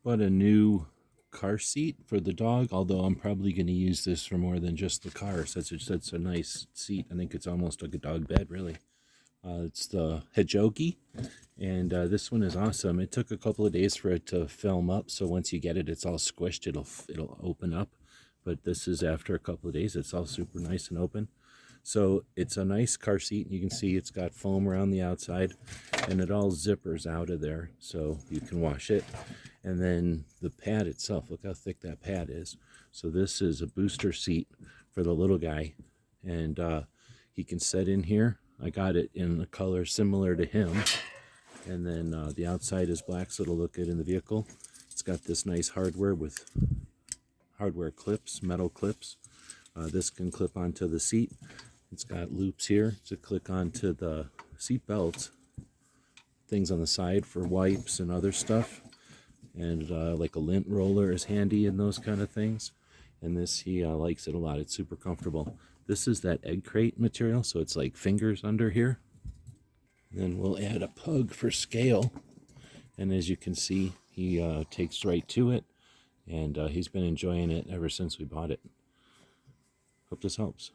Bought a new car seat for the dog, although I'm probably going to use this for more than just the car, since it's a nice seat. I think it's almost like a dog bed, really. It's the Hedjogi, and this one is awesome. It took a couple of days for it to film up, so once you get it, it's all squished. It'll open up, but this is after a couple of days. It's all super nice and open. So it's a nice car seat. You can see it's got foam around the outside, and it all zippers out of there, so you can wash it. And then the pad itself, look how thick that pad is. So this is a booster seat for the little guy, and he can sit in here. I got it in a color similar to him. And then the outside is black, so it'll look good in the vehicle. It's got this nice hardware with hardware clips, metal clips. This can clip onto the seat. It's got loops here to click onto the seat belts. Things on the side for wipes and other stuff. And like a lint roller is handy in those kind of things. And this, he likes it a lot. It's super comfortable. This is that egg crate material, so it's like fingers under here. Then we'll add a pug for scale. And as you can see, he takes right to it. And he's been enjoying it ever since we bought it. Hope this helps.